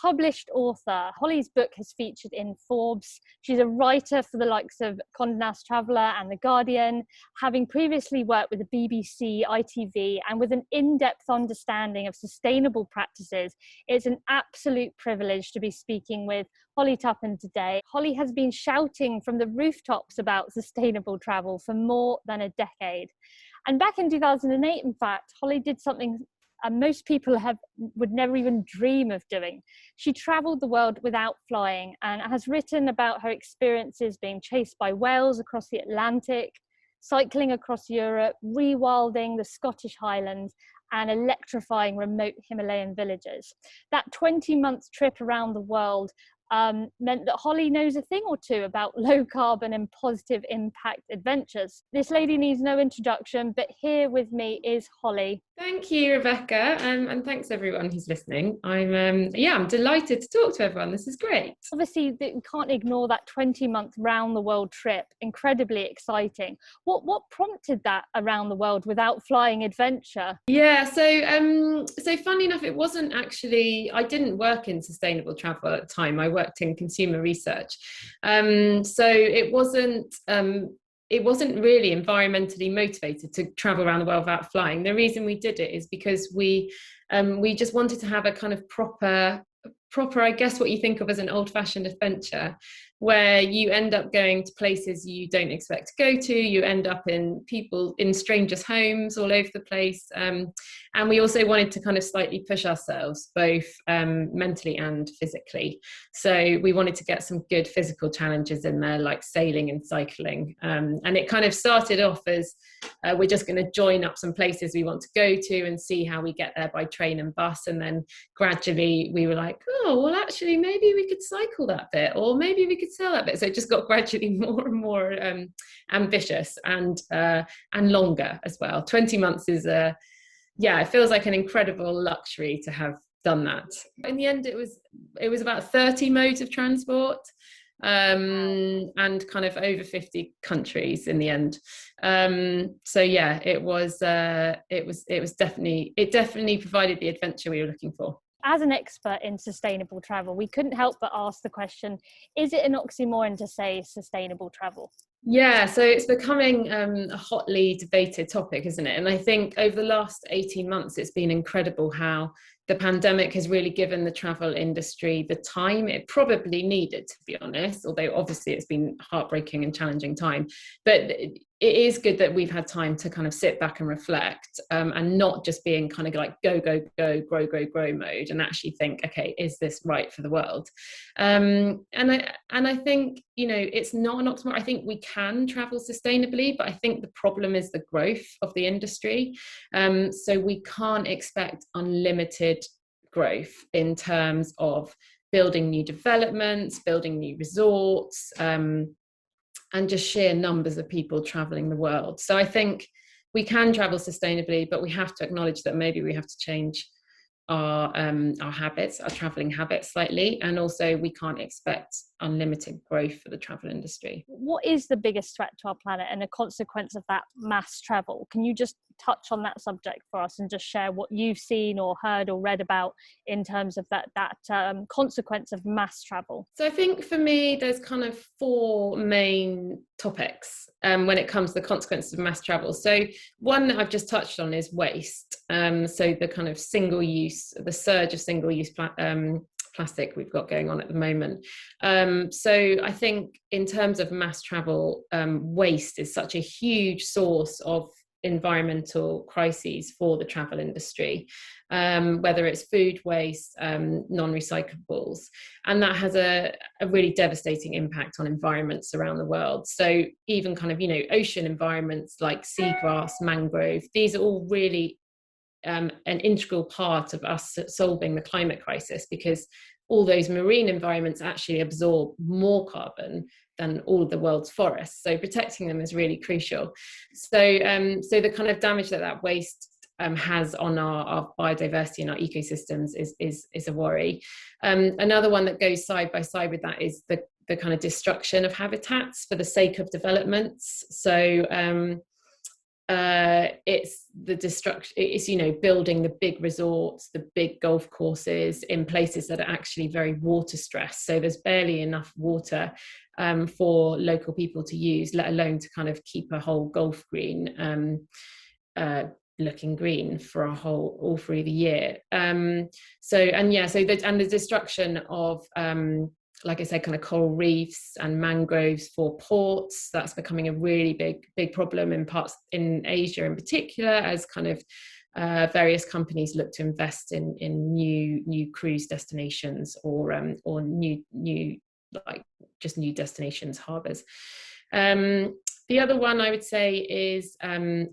published author. Holly's book has featured in Forbes. She's a writer for the likes of Condé Nast Traveller and The Guardian, having previously worked with the BBC, ITV, and with an in-depth understanding of sustainable practices. It's an absolute privilege to be speaking with Holly Tuppen today. Holly has been shouting from the rooftops about sustainable travel for more than a decade. And back in 2008, in fact, Holly did something most people would never even dream of doing. She travelled the world without flying and has written about her experiences being chased by whales across the Atlantic, cycling across Europe, rewilding the Scottish Highlands, and electrifying remote Himalayan villages. That 20-month trip around the world meant that Holly knows a thing or two about low carbon and positive impact adventures. This lady needs no introduction, but here with me is Holly. Thank you, Rebecca, and thanks everyone who's listening. I'm delighted to talk to everyone. This is great. Obviously, we can't ignore that 20-month round the world trip. Incredibly exciting. What prompted that around the world without flying adventure? Yeah, so funny enough, it wasn't actually. I didn't work in sustainable travel at the time. I worked in consumer research, so it wasn't really environmentally motivated to travel around the world without flying. The reason we did it is because we just wanted to have a kind of proper, I guess what you think of as an old-fashioned adventure, where you end up going to places you don't expect to go to. You end up in strangers' homes all over the place. And we also wanted to kind of slightly push ourselves, both mentally and physically. So we wanted to get some good physical challenges in there, like sailing and cycling. And it kind of started off as we're just going to join up some places we want to go to and see how we get there by train and bus. And then gradually we were like, oh, well, actually, maybe we could cycle that bit, or maybe we could sail that bit. So it just got gradually more and more ambitious and longer as well. 20 months is it feels like an incredible luxury to have done that. In the end, it was about 30 modes of transport, and kind of over 50 countries in the end. So yeah, it definitely provided the adventure we were looking for. As an expert in sustainable travel, we couldn't help but ask the question, is it an oxymoron to say sustainable travel? Yeah, so it's becoming a hotly debated topic, isn't it? And I think over the last 18 months, it's been incredible how the pandemic has really given the travel industry the time it probably needed, to be honest, although obviously it's been heartbreaking and challenging time. But it is good that we've had time to kind of sit back and reflect, and not just being kind of like go, grow mode, and actually think, okay, is this right for the world? And I think, it's not an oxymoron. I think we can travel sustainably, but I think the problem is the growth of the industry. So we can't expect unlimited growth in terms of building new developments, building new resorts, and just sheer numbers of people traveling the world. So I think we can travel sustainably, but we have to acknowledge that maybe we have to change our habits, our traveling habits slightly, and also we can't expect unlimited growth for the travel industry. What is the biggest threat to our planet and a consequence of that mass travel? Can you just touch on that subject for us and just share what you've seen or heard or read about in terms of that consequence of mass travel? So I think for me, there's kind of four main topics when it comes to the consequences of mass travel. So one that I've just touched on is waste. So the kind of the surge of single-use plastic we've got going on at the moment. So I think in terms of mass travel, waste is such a huge source of environmental crises for the travel industry, whether it's food waste, non-recyclables, and that has a really devastating impact on environments around the world. So even kind of, ocean environments like seagrass, mangrove, these are all really an integral part of us solving the climate crisis, because all those marine environments actually absorb more carbon than all of the world's forests. So protecting them is really crucial. So the kind of damage that waste has on our biodiversity and our ecosystems is a worry. Another one that goes side by side with that is the kind of destruction of habitats for the sake of developments. So it's the destruction, it's, you know, building the big resorts, the big golf courses in places that are actually very water stressed, so there's barely enough water for local people to use, let alone to kind of keep a whole golf green looking green for a whole, all through the year. So the destruction of like I said, kind of coral reefs and mangroves for ports, that's becoming a really big problem in parts in Asia in particular, as kind of various companies look to invest in new cruise destinations, or new like just new destinations, harbours. The other one I would say is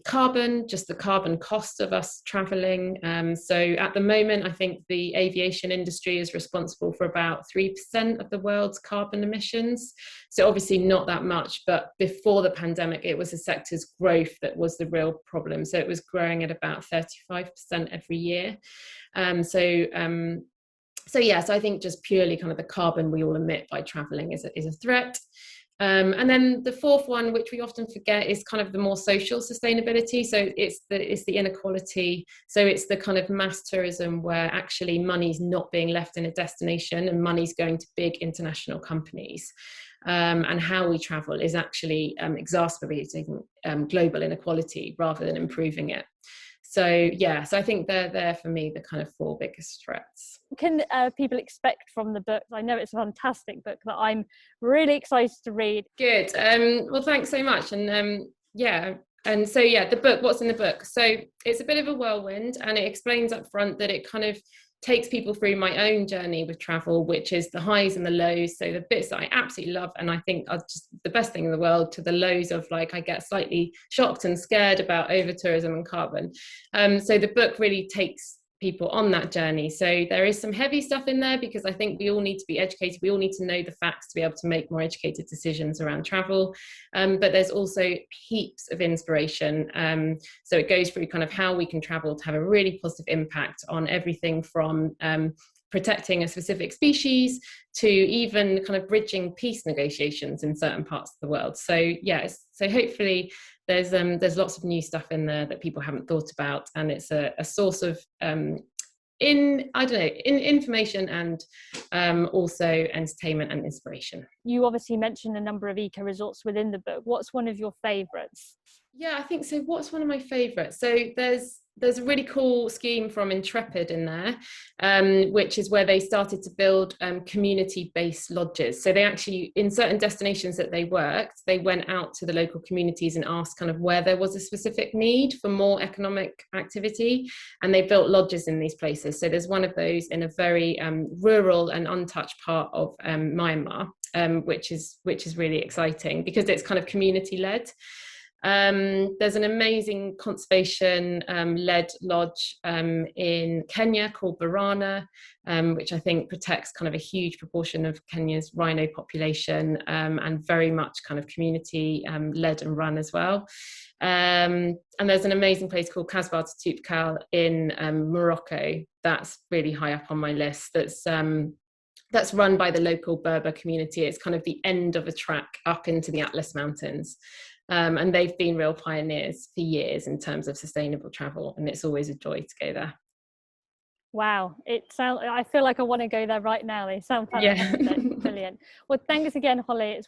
carbon, just the carbon cost of us travelling. So at the moment, I think the aviation industry is responsible for about 3% of the world's carbon emissions. So obviously not that much, but before the pandemic, it was the sector's growth that was the real problem. So it was growing at about 35% every year. So I think just purely kind of the carbon we all emit by travelling is a threat. And then the fourth one, which we often forget, is kind of the more social sustainability. So it's the inequality. So it's the kind of mass tourism where actually money's not being left in a destination and money's going to big international companies. And how we travel is actually exacerbating global inequality rather than improving it. So I think they're for me the kind of four biggest threats. What can people expect from the book? I know it's a fantastic book that I'm really excited to read. Good. Well, thanks so much. And the book, what's in the book? So it's a bit of a whirlwind, and it explains up front that it kind of takes people through my own journey with travel, which is the highs and the lows. So the bits that I absolutely love and I think are just the best thing in the world, to the lows of like I get slightly shocked and scared about over tourism and carbon. So the book really takes people on that journey. So there is some heavy stuff in there because I think we all need to be educated. We all need to know the facts to be able to make more educated decisions around travel. But there's also heaps of inspiration. So it goes through kind of how we can travel to have a really positive impact on everything from protecting a specific species to even kind of bridging peace negotiations in certain parts of the world. So so hopefully there's lots of new stuff in there that people haven't thought about, and it's a source of information and also entertainment and inspiration. You obviously mentioned a number of eco resorts within the book. What's one of your favourites? Yeah, I think so. What's one of my favourites? So there's a really cool scheme from Intrepid in there, which is where they started to build community-based lodges. So they actually, in certain destinations that they worked, they went out to the local communities and asked kind of where there was a specific need for more economic activity, and they built lodges in these places. So there's one of those in a very rural and untouched part of Myanmar, which is really exciting because it's kind of community-led. There's an amazing conservation led lodge in Kenya called Barana, which I think protects kind of a huge proportion of Kenya's rhino population, and very much kind of community led and run as well. And there's an amazing place called Kasbah Tuppen in Morocco that's really high up on my list. That's run by the local Berber community. It's kind of the end of a track up into the Atlas Mountains. And they've been real pioneers for years in terms of sustainable travel, and it's always a joy to go there. Wow, I feel like I want to go there right now. They sound fantastic. Yeah. Brilliant. Well, thanks again, Holly. It's